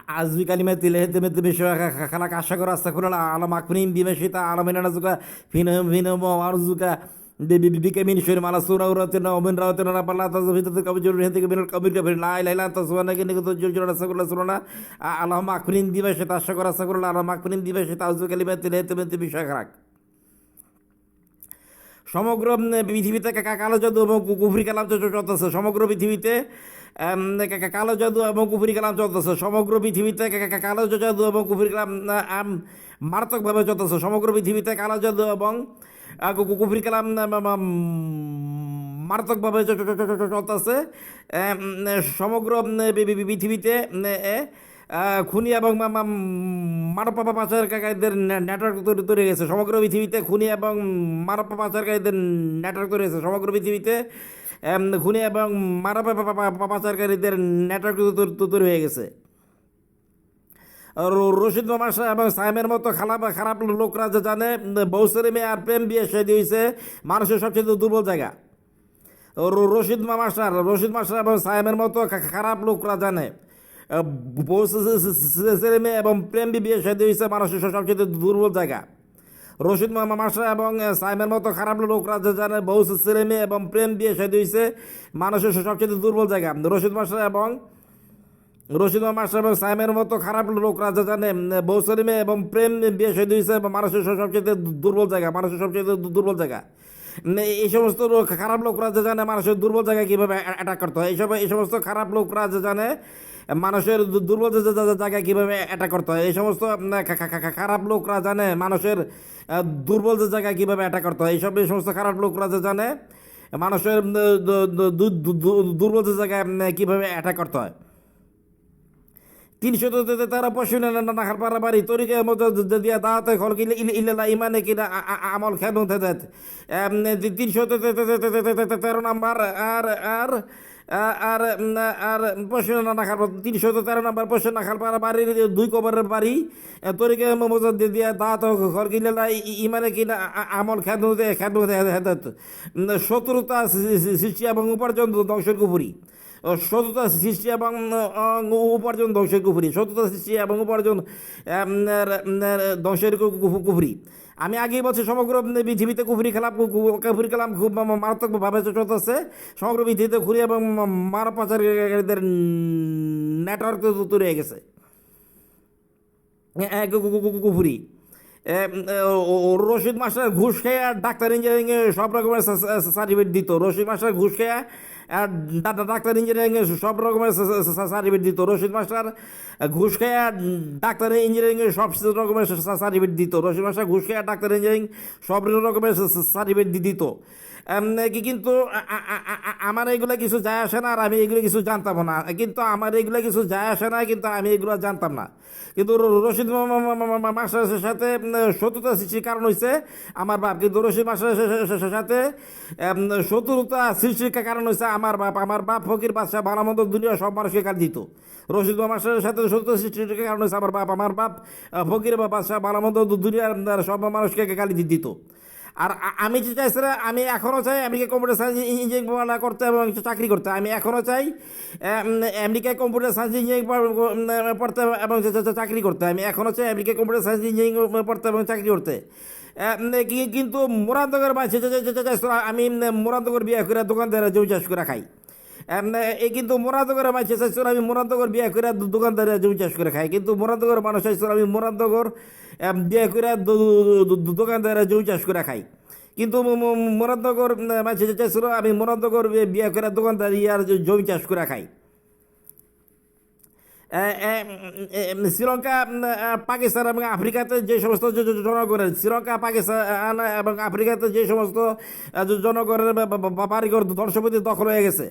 আজবি কালিমা তিলে হেতে মেতে বেশি খালাক আশা করা আস্তা করে আলম আকরিম বিমেশিতা আলমিনা নাজুকা ফিনহম ফিনহম আরজুকা বিকে মিন শরীর মালা সুরা উরাতেনা ওমিন রাওতেনা রাপাল্লাহ তাজফিতাতুল কবিজুর হেতে বিনাল কবির কবির লা ইলাহা ইল্লা আনতা সুবহানাকা ইন্নী কুনতু মিনাজ জালিমিন আস্তাগফিরুল্লাহ সুবহানা আলম আকরিম বিমেশিতা আশা করা আস্তা করে আলম আকরিম বিমেশিতা আজবি কালিমা তিলে হেতে মেতে বেশি খালাক সমগ্র পৃথিবীতে কালো জাদু এবং কুফরি কালাম চলতেছে সমগ্র পৃথিবীতে কালো জাদু এবং কুফরি কালাম চলতেছে সমগ্র পৃথিবীতে কালো জাদু এবং কুফরি কালাম মারাত্মকভাবে চলতেছে সমগ্র পৃথিবীতে কালো জাদু এবং কুফরি কালাম মারাত্মকভাবে চলতেছে সমগ্র পৃথিবীতে খুনি এবং মানব পাচারকারীদের নেটওয়ার্ক তৈরি হয়েছে সমগ্র পৃথিবীতে খুনি এবং মানব পাচারকারীদের নেটওয়ার্ক তৈরি হয়েছে সমগ্র পৃথিবীতে খুনি এবং মানব পাচারকারীদের নেটওয়ার্ক তৈরি হয়ে গেছে রশিদ মামাশা এবং সাইমের মতো খারাপ লোকরা যে জানে বউ ছেলে মেয়ে আর প্রেম বিয়ে সে দিয়েছে মানুষের সবচেয়ে দুর্বল জায়গা রশিদ মাস্টার এবং সাইমের মতো খারাপ লোকরা জানে বউ ছেলে মেয়ে এবং প্রেম বিয়ে সাথে হয়েছে মানুষের সবচেয়ে দুর্বল জায়গা রশিদ মাস্টার এবং সাইমের মতো খারাপ লোকরা যে জানে বউ ছেলে মেয়ে এবং প্রেম বিয়ে সাথে হয়েছে মানুষের সবচেয়ে দুর্বল জায়গা রশিদ মাস্টার এবং সাইমের মতো খারাপ লোকরা যে জানে বউ ছেলে মেয়ে এবং প্রেম বিয়ে সাথে হয়েছে মানুষের সবচেয়ে দুর্বল জায়গা মানুষের সবচেয়ে দুর্বল জায়গা এই সমস্ত খারাপ লোকরা যে জানে মানুষের দুর্বল জায়গায় কীভাবে অ্যাটাক করতে হয় এই সমস্ত খারাপ লোকরা যে জানে মানুষের দুর্বল জায়গায় কীভাবে অ্যাটাক করতে হয় এই সমস্ত খারাপ লোকরা জানে মানুষের দুর্বল জায়গায় কীভাবে অ্যাটাক করতে হয় এই সমস্ত খারাপ লোকরা যে জানে মানুষের দুর্বল জায়গায় কীভাবে অ্যাটাক করতে হয় 313 পশুন নাখার পারাবারি তরিকের মতো দিয়া দাওয়াতে খলক ইল্লা ইমানে কিনা আমল খেলুন 313 নাম্বার আর আর আর আর পশু নাখার 313 নাম্বার পশু নাখার পারাবাড়ির 2 কবরের বাড়ি তরিকের মতো দিয়া দাওয়াতে খলক ইল্লা ইমানে কিনা আমল খেলুন শত্রুতা সৃষ্টি এবং উপার্জন ধ্বংসের কুফরি শত্রুতা সৃষ্টি এবং উপার্জন ধ্বংসের কুফরি শত্রুতা সৃষ্টি এবং উপার্জন ধ্বংসের কুফরি আমি আগেই বলছি সমগ্র পৃথিবীতে কুফরি খেলাম খুব মারাত্মকভাবে চলতেছে সমগ্র পৃথিবীতে খুরি এবং মানব পাচারকারীদের নেটওয়ার্ক তৈরি হয়ে গেছে কুফরি রশিদ মাস্টার ঘুষ খেয়ে ডাক্তার ইঞ্জিনিয়ারিংয়ে সব রকমের সার্টিফিকেট দিত রশিদ মাস্টার ঘুষ খেয়ে ডাক্তার ইঞ্জিনিয়ারিংয়ে সব রকমের সার্টিফিকেট দিত রশিদ মাস্টার ঘুষ খেয়ে ডাক্তার ইঞ্জিনিয়ারিংয়ে সব রকমের সার্টিফিকেট দিত রশিদ মাস্টার ঘুষ খেয়ে ডাক্তার ইঞ্জিনিয়ারিং সব রকমের সার্টিফিকেট দিত কিন্তু আমার এগুলো কিছু যায় আসে না আর আমি এগুলো কিছু জানতাম না কিন্তু আমার এগুলো কিছু যায় আসে না কিন্তু আমি এগুলো জানতাম না কিন্তু রশিদ মাস্টারের সাথে শত্রুতা সৃষ্টির কারণ হয়েছে আমার বাপ কিন্তু রশিদ মাস্টারের সাথে শত্রুতা সৃষ্টির কারণ হয়েছে আমার বাপ ফকির বাদশাহ ভালো মন্দ দুনিয়া সব মানুষকে গালি দিত রশিদ মাস্টারের সাথে শত্রুতা সৃষ্টির কারণ হয়েছে আমার বাপ ফকির বাদশাহ ভালো মন্দ দুনিয়ার সব মানুষকে গালি দিত আর আমি যে চাইছিলাম আমি এখনও চাই আমেরিকা কম্পিউটার সায়েন্স ইঞ্জিনিয়ারিং করতে এবং চাকরি করতে আমি এখনও চাই আমেরিকায় কম্পিউটার সায়েন্স ইঞ্জিনিয়ারিং পড়তে এবং চাকরি করতে আমি এখনও চাই আমেরিকায় কম্পিউটার সায়েন্স ইঞ্জিনিয়ারিং পড়তে এবং চাকরি করতে কিন্তু মোরান্দগর চাইছিল আমি মোরান্দগর বিয়ে করে দোকানদারে জমি চাষ করে খাই এই কিন্তু মোরান্দগরের মানুষ চাইছিল আমি মোরান্দগর বিয়ে করে দোকানদারে জমি চাষ করে খাই কিন্তু মোরান্দগর মানুষ চাইছিল আমি মোরান্দগর বিয়ে করে দোকানদারে জমি চাষ করে খাই কিন্তু মোরান্দগর মানুষ চাইছিল আমি মোরান্দগর বিয়ে করে দোকানদারি আর জমি চাষ করে খাই শ্রীলঙ্কা পাকিস্তান এবং আফ্রিকাতে যে সমস্ত জনগণের শ্রীলঙ্কা পাকিস্তান এবং আফ্রিকাতে যে সমস্ত জনগণের বাড়িঘর ধ্বংসপতি দখল হয়ে গেছে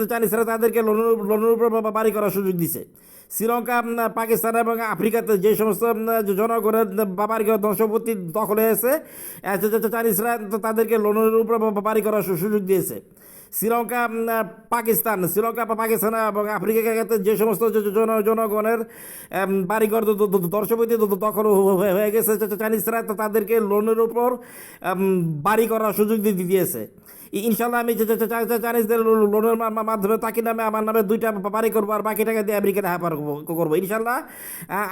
চাইনিজরা তাদেরকে লোনের উপর বাড়ি করার সুযোগ দিছে শ্রীলঙ্কা পাকিস্তান এবং আফ্রিকাতে যে সমস্ত জনগণের বাড়িঘর ধ্বংসপতি দখল হয়েছে চাইনিজরা তাদেরকে লোনের উপর বাড়ি করার সুযোগ দিয়েছে শ্রীলঙ্কা পাকিস্তান এবং আফ্রিকাতে যে সমস্ত জনগণের বাড়িঘর ধ্বংসপতি দখল হয়ে গেছে চাইনিজরা তাদেরকে লোনের উপর বাড়ি করার সুযোগ দিয়েছে ইনশাল্লাহ আমি চাইনিজদের লোনের মাধ্যমে তাকে নামে আমার নামে 2টা বাড়ি করবো আর বাকি টাকা দিয়ে আমেরিকাতে হ্যাপার করবো ইনশাল্লাহ।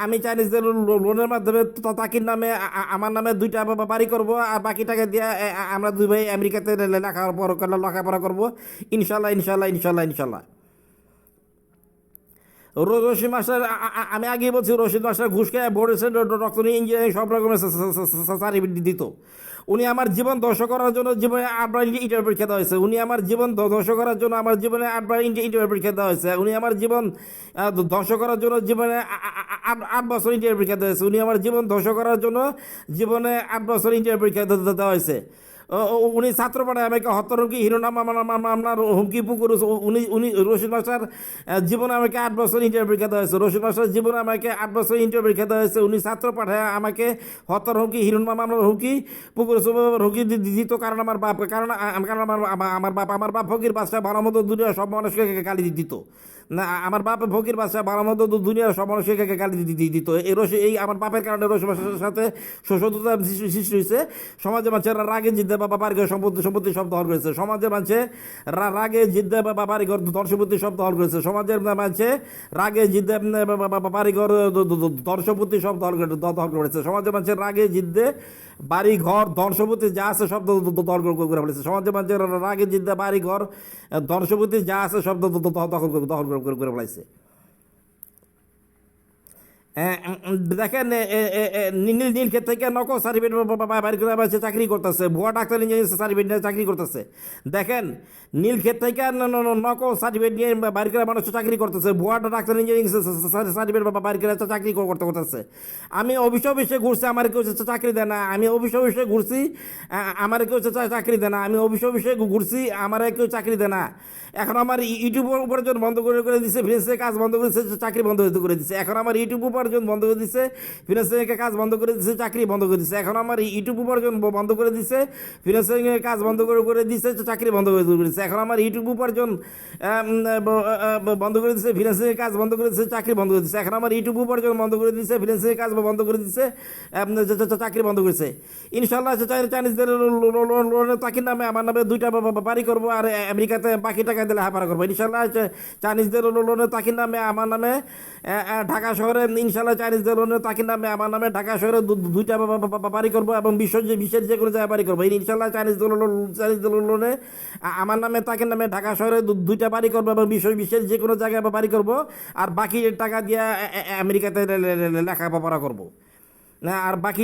আমি চাইনিজদের লোনের মাধ্যমে তাকির নামে আমার নামে 2টা বাড়ি করবো আর বাকি টাকা দিয়ে আমরা 2 ভাই আমেরিকাতে লেখাপড়া করবো ইনশাল্লাহ ইনশাল্লাহ ইনশাল্লাহ ইনশাল্লাহ। রশিদ মাস্টার, আমি আগেই বলছি, রশিদ মাস্টার ঘুষ খেয়ে বলেছেন ডক্টর ইঞ্জিনিয়ারিং সব রকমের সার্টিফিকেট দিত। উনি আমার জীবন ধ্বংস করার জন্য জীবনে 8বার ইন্টারভিউ পরীক্ষা দেওয়া হয়েছে। উনি আমার জীবন ধ্বংস করার জন্য আমার জীবনে 8বার ইন্টারভিউ পরীক্ষা দেওয়া হয়েছে। উনি আমার জীবন ধ্বংস করার জন্য জীবনে 8 বছর ইন্টারভিউ পরীক্ষা দেওয়া হয়েছে। উনি আমার জীবন ধ্বংস করার জন্য জীবনে 8 বছর ইন্টারভিউ পরীক্ষা দেওয়া হয়েছে। উনি ছাত্র পাঠায় আমাকে হত্যার হুমকি, হিরোনাম মামলার হুমকি পুকুর। উনি রশিদ মাস্টার জীবনে আমাকে 8 বছর ইন্টারভিউ পরীক্ষা দেওয়া হয়েছে। রশিদ মাস্টার জীবনে আমাকে 8 বছর ইন্টারভিউ পরীক্ষা দেওয়া হয়েছে। উনি ছাত্র পাঠায় আমাকে হত্যার হুমকি, হিরোনাম মামলার হুমকি, পুকুর হুমকি দিত। কারণ আমার বাপ, আমার বাপ ফকির বাদশাহ ভালো মতো দুনিয়ার সব মানুষকে গালি দিত। না, আমার বাপ ফকির বাদশাহ ভালো মতো দুনিয়ার সব মানুষকে গালি দিত। এই আমার বাপের কারণে রশিদ মাস্টারের সাথে শত্রুতা সৃষ্টি হয়েছে। সমাজে মানুষের রাগে জিদ্দে বাবার ঘর সম্পত্তি সব দখল করেছে। সমাজের মানুষে রাগে জিদ্দে বাবার ঘর ধন সম্পত্তি সব দখল করেছে। সমাজের মানুষে রাগে জিদ্দে বাড়ি ঘর ধন সম্পত্তি সব দখল করেছে। সমাজের মানুষের রাগে জিদ্দে বাড়ি ঘর ধন সম্পত্তি যা আছে সব দখল করে ফেলেছে। সমাজের মানুষের রাগে জিদ্দে বাড়ি ঘর ধন সম্পত্তি যা আছে সব দখল করে ফেলাইছে। দেখেন, নীলক্ষেত থেকে নকল সার্টিফিকেট বাইর করে আবার চাকরি করতেছে, ভুয়া ডাক্তার ইঞ্জিনিয়ারিং সার্টিফিকেট নিয়ে চাকরি করতেছে। দেখেন, নীলক্ষেত থেকে নকল সার্টিফিকেট নিয়ে বাইর করে মানুষ চাকরি করতেছে, ভুয়া ডাক্তার ইঞ্জিনিয়ারিং সার্টিফিকেট বাইর করে চাকরি করতেছে। আমি অফিসে ঘুরছি, আমার কেউ চাকরি দেয় না। আমি অফিসে ঘুরছি, আমার কেউ চাকরি দেয় না। আমি অফিসে ঘুরছি, আমার কেউ চাকরি দেয় না। এখন আমার ইউটিউব উপার্জন বন্ধ করে দিচ্ছে, ফ্রিল্যান্সের কাজ বন্ধ করে দিচ্ছে, চাকরি বন্ধ করে দিচ্ছে। এখন আমার ইউটিউব উপার্জন বন্ধ করে দিচ্ছে, ফ্রিল্যান্সের কাজ বন্ধ করে দিচ্ছে, চাকরি বন্ধ করে দিচ্ছে। এখন আমার ইউটিউব উপার্জন বন্ধ করে দিচ্ছে, ফ্রিল্যান্সের কাজ বন্ধ করে দিচ্ছে, চাকরি বন্ধ করে দিচ্ছে। এখন আমার ইউটিউব উপার্জন বন্ধ করে দিচ্ছে, ফ্রিল্যান্সের কাজ বন্ধ করে দিচ্ছে, চাকরি বন্ধ করে দিচ্ছে। এখন আমার ইউটিউব উপার্জন বন্ধ করে দিচ্ছে, ফ্রিল্যান্সের কাজ বন্ধ করে দিচ্ছে, চাকরি বন্ধ করেছে। ইনশাল্লাহ চাইনিজদের লোনের তাকির নামে আমার নামে 2টা বাড়ি করবো আর আমেরিকাতে বাকি টাকা দিলে হাফারা করবো ইনশাল্লাহ। চাইনিজদের লোনের তাকির নামে আমার নামে ঢাকা শহরে, ইনশাল্লাহ চাইনিজদের লোনের তাকির নামে আমার নামে ঢাকা শহরে 2টা বাড়ি করবো এবং বিশ্বের যে কোনো জায়গায় বাড়ি করবো ইনশাল্লাহ। চাইনিজদের লোনে আমার নামে তাকির নামে ঢাকা শহরে 2টা বাড়ি করবো এবং বিশ্বের যে কোনো জায়গায় বাড়ি করবো আর বাকি টাকা দিয়ে আমেরিকাতে লেখাপড়া করবো না, আর বাকি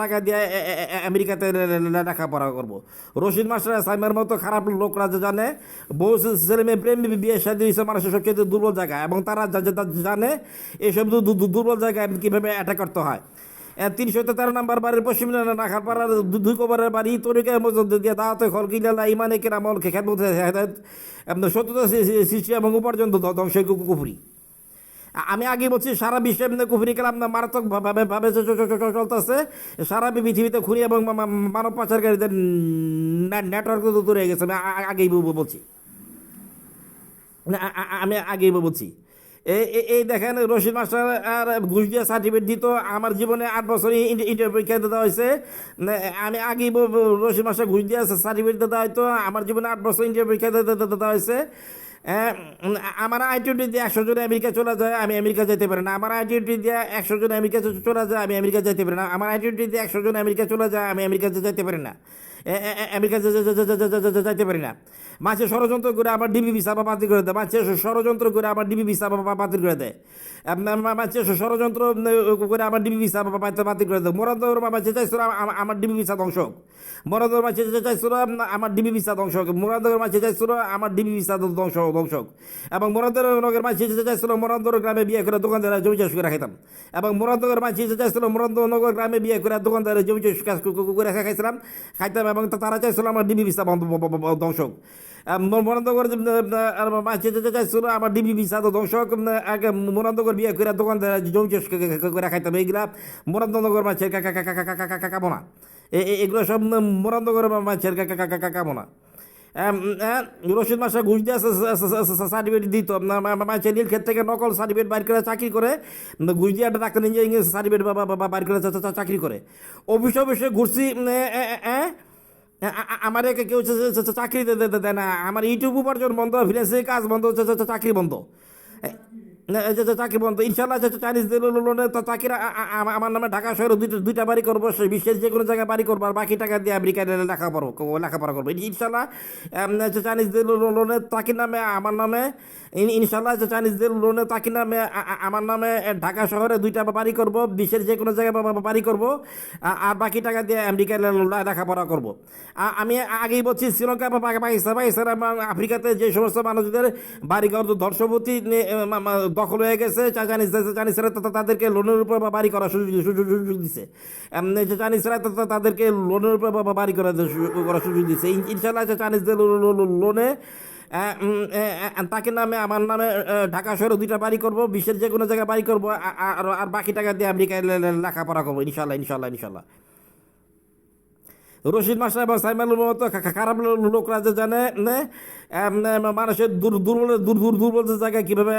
টাকা দিয়ে আমেরিকাতে লেখাপড়া করবো। রশিদ মাস্টার সাইমের মতো খারাপ লোকরা জানে বহু ছেলে মেয়ে প্রেম বিয়ে শাদী হয়েছে মানুষের সবচেয়ে দুর্বল জায়গায়, এবং তারা জানে এইসব দুর্বল জায়গায় কীভাবে অ্যাটাক করতে হয়। 313 নম্বর বাড়ির পশ্চিম নাখারপাড়ার 2 কবরের বাড়ি তরিকা মসজিদ দিয়ে দাওয়াতে খলকিলা ইমানে কেরামল খেদমত সত্যতা সৃষ্টি এবং উপার্জন ধ্বংস কুফরি। আমি আগে বলছি সারা বিশ্বে কুফরি কালাম মারাত্মক ভাবে চলতেছে। সারা পৃথিবীতে খুনি এবং মানব পাচারকারীদের নেটওয়ার্ক তৈরি হয়ে গেছে। আমি আগেই বলছি এই দেখেন, রশিদ মাস্টার আর ঘুষ দিয়ে সার্টিফিকেট দিত। আমার জীবনে 8 বছর ইন্টারভিউ পরীক্ষা দেওয়া হয়েছে। আমি আগেই রশিদ মাস্টার ঘুষ দিয়ে সার্টিফিকেট দেওয়া হয়তো। আমার জীবনে 8 বছর ইন্টারভিউ পরীক্ষা দেওয়া হয়েছে। আমার I-20 দিয়ে 100 জন আমেরিকা চলে যায়, আমি আমেরিকা যেতে পারি না। আমার I-20 দিয়ে 100 জন আমেরিকা চলে যায়, আমি আমেরিকা যেতে পারি না। আমার I-20 দিয়ে 100 জন আমেরিকা চলে যায়, আমি আমেরিকা যেতে পারি না। আমেরিকা যাইতে পারি না। মাঝে ষড়যন্ত্র করে আমার ডিবি ভিসা বাতিল করে দেয়। মাঝে ষড়যন্ত্র করে আমার ডিবি ভিসা বাতিল করে দেয়। মাঝে ষড়যন্ত্র করে আমার ডিবি ভিসা বাতিল করে দেয়। মোরান্দর মাঝে চাইছিল আমার ডিবি ভিসা ধ্বংস হোক। মোরান্দর মাঝে চাইছিল আমার ডিবি ভিসা ধ্বংস হোক। মোরান্দর মাঝে চাইছিল আমার ডিবি ভিসা ধ্বংস হোক। এবং মোরান্দর নগর মাঝে চাইছিল মোরান্দর গ্রামে বিয়ে করে দোকানদার জমি চাষ করে খাইতাম। এবং মোরান্দর মাঝে চাইছিল মোরান্দর নগর গ্রামে বিয়ে করে দোকানদার জমি চাষ করে খাইতাম এবং তারা চাইছিল আমার ডিবি ভিসা ধ্বংস হোক। মোরান্দগর চাইছিল আমার ডিবি ভিসা ধ্বংস হোক। মোরান্দগর বিয়ে করে দোকানদার জমি চাষ করে খাইতাম। এইগুলা মোরান্দনগর মাছের কামনা, এগুলো সব মোরান্দগর মাছের কামনা। রশিদ মাস্টার ঘুষ দিয়ে সার্টিফিকেট দিত। মাছের নীলক্ষেত থেকে নকল সার্টিফিকেট বাইর করে চাকরি করে, ঘুষ দিয়ে একটা ডাক্তার ইঞ্জিনিয়ারিং সার্টিফিকেট বাইর করে চাকরি করে। অফিসে ঘুরছি, আমার কেউ চাকরি দেয় না, আমার ইউটিউব উপার্জন বন্ধ, ফ্রিল্যান্সিং কাজ বন্ধ, চাকরি বন্ধ, চাকরি বন্ধ। ইনশাল্লাহ চাইনিজ লোনে চাকরি আমার নামে ঢাকা শহরে দুইটা বাড়ি করবো, বিশ্বের যে কোনো জায়গায় বাড়ি করবো, আর বাকি টাকা দিয়ে আমেরিকায় লেখাপড়া করবো ইনশাল্লাহ। চাইনিজ লোনে চাকরির নামে আমার নামে ইনশাল্লাহ, চাইনিজ লোনে চাকরির নামে আমার নামে ঢাকা শহরে দুইটা বাড়ি করব, বিশ্বের যে কোনো জায়গায় বাড়ি করব, আর বাকি টাকা দিয়ে আমেরিকায় লেখাপড়া করব। আমি আগেই বলছি, শ্রীলঙ্কা বা পাকিস্তান এবং আফ্রিকাতে যে সমস্ত মানুষদের বাড়িঘর ধ্বংসপতি দখল হয়ে গেছে, চাইনিজরা তাদেরকে লোনের উপর বাড়ি করার সুযোগ দিচ্ছে, চাইনিজরা তাদেরকে লোনের উপর বাড়ি করার সুযোগ দিচ্ছে ইনশাল্লাহ। চাইনিজদের লোনে তাকে নামে আমার নামে ঢাকা শহরে দুইটা বাড়ি করব, বিশ্বের যে কোনো জায়গায় বাড়ি করব, আর বাকি টাকা দিয়ে আমেরিকায় লেখাপড়া করবো ইনশাল্লাহ ইনশাল্লাহ ইনশাল্লাহ। রশিদ মাস্টার এবং সাইমানুর মতো খারাপ লোকরা যে জানে মানুষের দুর্বল জায়গায় কীভাবে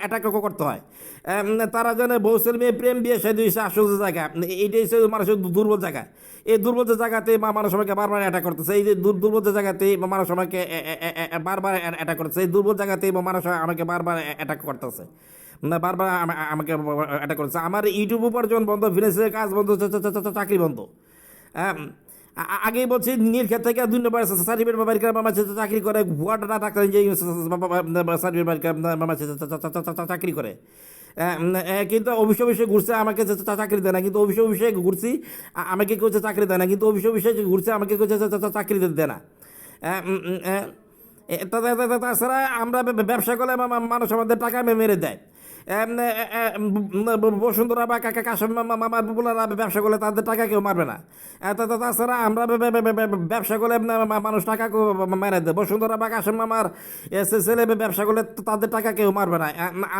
অ্যাটাক করতে হয়, তারা জানে বউ ছেলে মেয়ে প্রেম বিয়ে সাথে হচ্ছে আসল জায়গা, এইটাই হচ্ছে মানুষের দুর্বল জায়গা। এই দুর্বল জায়গাতে মানুষ আমাকে বারবার অ্যাটাক করতেছে, এই যে দুর্বল জায়গাতে মানুষ আমাকে বারবার অ্যাটাক করতেছে, এই দুর্বল জায়গাতে মানুষ আমাকে বারবার অ্যাটাক করতেছে, বারবার আমাকে অ্যাটাক করতেছে। আমার ইউটিউব উপার্জন বন্ধ, ফ্রিল্যান্সিং কাজ বন্ধ, চাকরি বন্ধ। আগেই বলছি, নীলক্ষেত থেকে 2 নম্বর সার্টিফিকেট বাবার মামা চাকরি করে, ভুয়াটা ডাক্তার সার্টিফিকেট মামা চাকরি করে, কিন্তু অফিসে ঘুরছে, আমাকে চাকরি দেয় না, কিন্তু অফিসে ঘুরছি আমাকে কেউ চাকরি দেয় না, কিন্তু অফিসে ঘুরছে আমাকে কেউ চাকরি দেয় না। তাছাড়া আমরা ব্যবসা করলে মানুষ আমাদের টাকা মেরে দেয়। বসুন্ধরা বা কাশেম মামার বুলারা ব্যবসা করলে তাদের টাকা কেউ মারবে না। তাছাড়া আমরা ব্যবসা করলে মানুষ টাকা মেরে দেয়। বসুন্ধরা বা কাশেম মামার ছেলে ব্যবসা করলে তাদের টাকা কেউ মারবে না।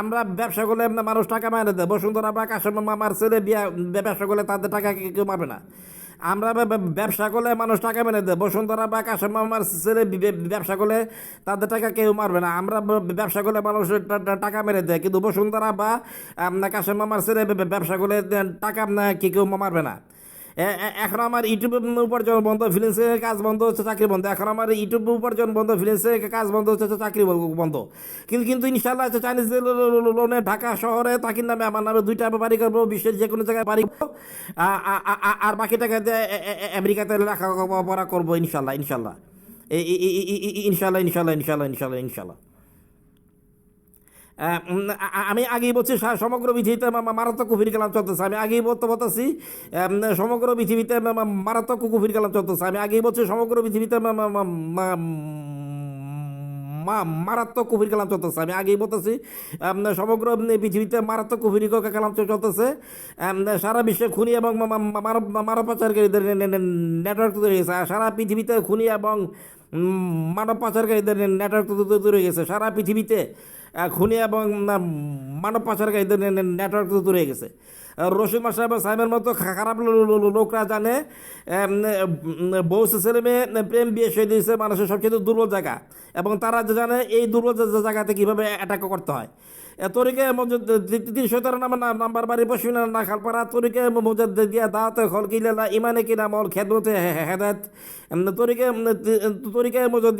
আমরা ব্যবসা করলে মানুষ টাকা মেরে দেয়। বসুন্ধরা বা কাশেম মামার ছেলে ব্যবসা করলে তাদের টাকা কেউ মারবে না। আমরা ব্যবসা করলে মানুষ টাকা মেরে দেয়। বসুন্ধরা বা কাশেম মামার ছেলে ব্যবসা করলে তাদের টাকা কেউ মারবে না। আমরা ব্যবসা করলে মানুষ টাকা মেরে দেয়, কিন্তু বসুন্ধরা বা কাশেম মামার ছেলে ব্যবসা করলে টাকা কেউ মারবে না। এখন আমার ইউটিউব উপার্জন বন্ধ, ফ্রিল্যান্সিং কাজ বন্ধ হচ্ছে, চাকরি বন্ধ। এখন আমার ইউটিউব উপার্জন বন্ধ, ফ্রিল্যান্সিং কাজ বন্ধ হচ্ছে, চাকরি বন্ধ। কিন্তু ইনশাল্লাহ চাইনিজ লোনে ঢাকা শহরে চাকরির নামে আমার নামে দুইটা বাড়ি করবো, বিশ্বের যে কোনো জায়গায় বাড়ি করবো, আর বাকি টাকা দিয়ে আমেরিকাতে লেখাপড়া করবো ইনশাল্লাহ ইনশাল্লাহ ইনশাল্লাহ ইনশাল্লাহ ইনশাল্লাহ ইনশাল্লাহ ইনশাল্লাহ। আমি আগেই বলছি, সমগ্র পৃথিবীতে মারাত্মক কুফরি কালাম চলতেছে। আমি আগেই বলতেছি সমগ্র পৃথিবীতে মারাত্মক কুফরি কালাম চলতেছে। আমি আগেই বলছি সমগ্র পৃথিবীতে মারাত্মক কুফরি কালাম চলতেছে। আমি আগেই বলতেছি সমগ্র পৃথিবীতে মারাত্মক কুফরি কালাম চলতেছে। সারা বিশ্বে খুনি এবং মানব পাচারকারীদের নেটওয়ার্ক তৈরি হয়েছে। সারা পৃথিবীতে খুনি এবং মানব পাচারকারীদের নেটওয়ার্ক তৈরি হয়ে গেছে। সারা পৃথিবীতে খুনি এবং মানব পাচারকারীদের নেটওয়ার্ক তৈরি হয়ে গেছে। রশিদ মাস্টার এবং সাইমের মতো খারাপ লোকরা জানে বউ ছেলে মেয়ে প্রেম বিয়ে সে দিয়েছে মানুষের সবচেয়ে দুর্বল জায়গা, এবং তারা জানে এই দুর্বল জায়গাতে কীভাবে অ্যাটাক করতে হয়। তরিকে 317 নাম্বার বাড়ি পশ্চিম না খালপাড়া তরিকে মজুদ দিয়া দাওয়াতে খল কিলা ইমানে কিনা মল খেদমতে হেদায়ত তরিকে মজুদ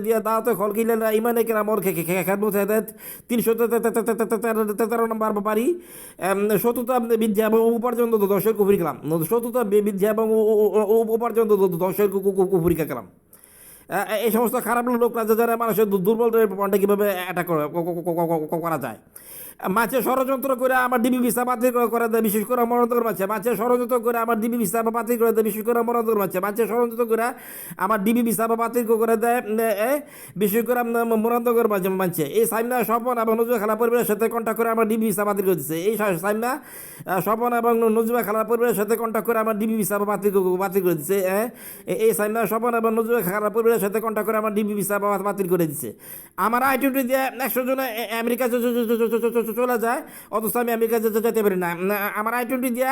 দিয়া দাওয়াতে খল কিলা ইমানে কিনা মল খেদমতে হেদায়ত 313 নম্বর বাড়ি। শত্রুতা বিদ্যা এবং উপার্জন দশের কুফরি কালাম। শত্রুতা বিদ্যা এবং উপার্জন দশের কুফরি কালাম। এই সমস্ত খারাপ লোকরা যারা মানুষের দুর্বল পয়েন্টে কীভাবে অ্যাটাক করা যায়। মাছে ষড়যন্ত্র করে আমার ডিবি ভিসা বাতিল করে দেয়, বিশেষ করে মরণদর মাছে। মাছে ষড়যন্ত্র করে আমার ডিবি ভিসা বাতিল করে দেয়, বিশেষ করে মরণদর মাছে। মাছে ষড়যন্ত্র করে আমার ডিবি ভিসা বাতিল করে দেয়, বিশেষ করে মরণদর মানছে। এই সাইমনা স্বপন এবং নজরুল খেলা পরিবারের সাথে কন্ট্যাক্ট করে আমার ডিবি ভিসা বাতিল করে দিচ্ছে। এই সাইমনা স্বপন এবং নজরুল খেলা পরিবারের সাথে কন্ট্যাক্ট করে আমার ডিবি ভিসা বাতিল করে দিচ্ছে। এই সাইমনা স্বপন এবং নজরুল খেলা পরিবারের সাথে কন্ট্যাক্ট করে আমার ডিবি ভিসা বাতিল করে দিচ্ছে। আমার I-20 দিয়ে 100 জন আমেরিকা চলে যায়, অথচ আমি আমেরিকা যেতে পারি না। আমার I-20 দিয়ে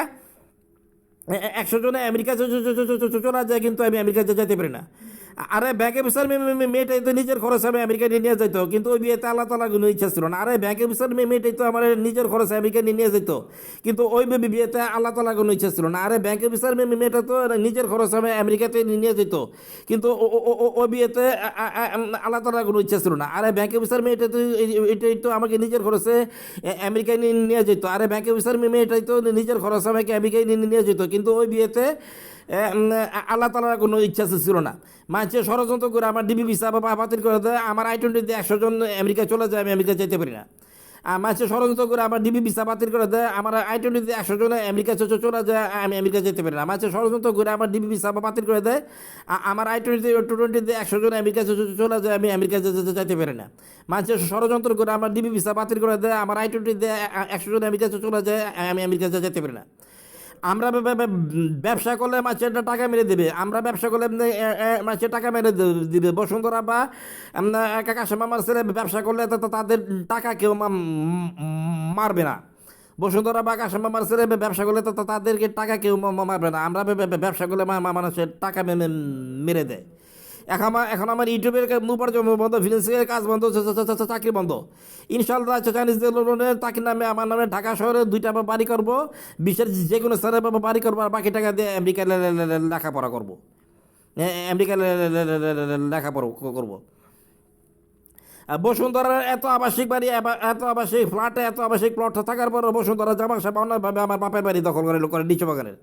100 জনে আমেরিকা চলে যায়, কিন্তু আমি আমেরিকা যেতে পারি না। আরে ব্যাংক অফিসার মেয়েটাই তো নিজের খরচে আমি আমেরিকা নিয়ে যেত, কিন্তু ওই বিয়েতে আল্লাহ তালা কোনো ইচ্ছা ছিল না। আরে ব্যাংক অফিসার মেয়েটাই তো আমার নিজের খরচে আমেরিকা নিয়ে যেত, কিন্তু ওই বিয়েতে আল্লাহ তালা কোনো ইচ্ছা ছিল না। আরে ব্যাংক অফিসার মেয়েটা তো নিজের খরচে আমি আমেরিকাতে নিয়ে যেত, কিন্তু ওই বিয়েতে আল্লাহ তালা কোনো ইচ্ছা ছিল না। আরে ব্যাংক অফিসার মেয়েটা তো এটাই তো আমাকে নিজের খরচে আমেরিকায় নিয়ে যেত। আরে ব্যাংক অফিসার মেয়েটাই তো নিজের খরচে আমাকে আমেরিকায় নিয়ে যেত, কিন্তু ওই বিয়েতে আল্লাহ তালার কোনো ইচ্ছা ছিল না। মানুষে ষড়যন্ত্র করে আমার ডিবি ভিসা বাতিল করে দেয়, আমার I-20 দিয়ে 100 জন আমেরিকা চলে যায়, আমি আমেরিকা যেতে পারি না। মানুষে ষড়যন্ত্র করে আমার ডিবি ভিসা বাতিল করে দেয়, আমার I-20 দিয়ে 100 জন আমেরিকা চলে যায়, আমি আমেরিকা যেতে পারি না। মানুষে ষড়যন্ত্র করে আমার ডিবি ভিসা বাতিল করে দেয়, আমার I-20 দিয়ে 100 জন আমেরিকা চলে যায়, আমি আমেরিকা যেতে পারি না। মানুষের ষড়যন্ত্র করে আমার ডিবি ভিসা বাতিল করে দেয়, আমার I-20 দিয়ে 100 জন আমেরিকা চলে যায়, আমি আমেরিকা যেতে পারি না। আমরা ব্যবসা করলে মাছের টাকা মেরে দেবে, আমরা ব্যবসা করলে মাছের টাকা মেরে দিবে। বসুন্ধরা বা কাকা মামার ছেলে ব্যবসা করলে তাদের টাকা কেউ মারবে না। বসুন্ধরা বা কাকা মামার ছেলে ব্যবসা করলে তাদেরকে টাকা কেউ মারবে না। আমরা ব্যবসা করলে মানুষের টাকা মেরে দেয়। এখন আমার ইউটিউবের উপার্জন বন্ধ, ফিনান্সিয়াল কাজ বন্ধ, চাকরি বন্ধ। ইনশাল্লাহ চাইনিজদের লোনের তাকির নামে আমার নামে ঢাকা শহরে 2টা বাড়ি করবো, বিশ্বের যে কোনো স্থানে বাড়ি করবো, আর বাকি টাকা দিয়ে আমেরিকায় লেখাপড়া করবো, আমেরিকায় লেখাপড়া করবো। বসুন্ধরার এত আবাসিক বাড়ি, এত আবাসিক ফ্ল্যাটে, এত আবাসিক প্লট থাকার পর বসুন্ধরা জামা সাহেব অন্যভাবে আমার বাপের বাড়ি দখল করে নিচু বাগানের,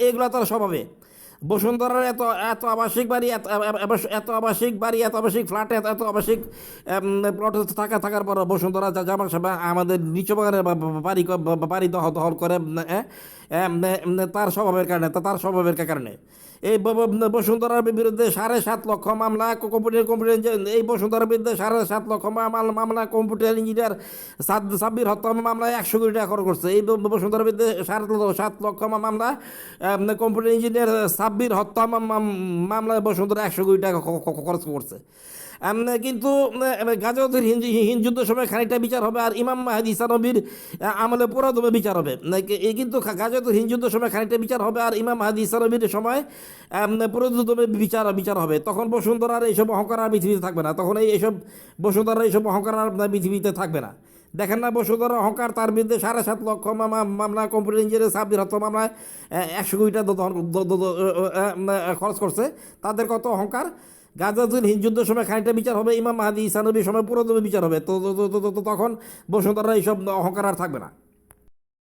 এগুলো তার স্বভাবে। বসুন্ধরার এত আবাসিক বাড়ি, এত আবাসিক বাড়ি, এত আবাসিক ফ্ল্যাটে, এত আবাসিক প্লট থাকার পর বসুন্ধরা জামা সাহেব আমাদের নিচু বাগানের বাড়ি দখল করে তার স্বভাবের কারণে। এই বসুন্ধরার বিরুদ্ধে 7.5 লক্ষ মামলা, কম্পিউটার এই বসুন্ধরার বিরুদ্ধে 7.5 লক্ষ মামলা, কম্পিউটার ইঞ্জিনিয়ার সাব্বির হত্যা মামলায় 100 কোটি টাকা খরচ করছে। এই বসুন্ধরার বিরুদ্ধে 7 লক্ষ মামলা, কম্পিউটার ইঞ্জিনিয়ার সাব্বির হত্যা মামলায় বসুন্ধরা 100 কোটি টাকা খরচ করছে। কিন্তু গাজওয়াতুল হিন্দ যুদ্ধের সময় খানিকটা বিচার হবে, আর ইমাম মাহদী ঈসা নবীর আমলে পুরোদমে বিচার হবে। কিন্তু গাজওয়াতুল হিন্দ যুদ্ধের সময় খানিকটা বিচার হবে, আর ইমাম মাহদী ঈসা নবীর সময় পুরোদমে বিচার হবে। তখন বসুন্ধরার এইসব অহংকার আর পৃথিবীতে থাকবে না। তখন এইসব বসুন্ধরার এইসব অহংকার আর পৃথিবীতে থাকবে না। দেখেন না বসুন্ধরার অহংকার, তার বিরুদ্ধে 7.5 লক্ষ মামলা, কম্পিউটার ইঞ্জিনিয়ার সাব্বির হত্যা মামলায় 100 কোটি টাকা খরচ করছে। তাদের কত অহংকার। গাজওয়াতুল হিন্দ যুদ্ধের সময় খানিকটা বিচার হবে, ইমাম মাহদী ঈসা নবীর সময় পুরোদমে বিচার হবে। তো তখন বসুন্ধরা এইসব অহংকার আর থাকবে না।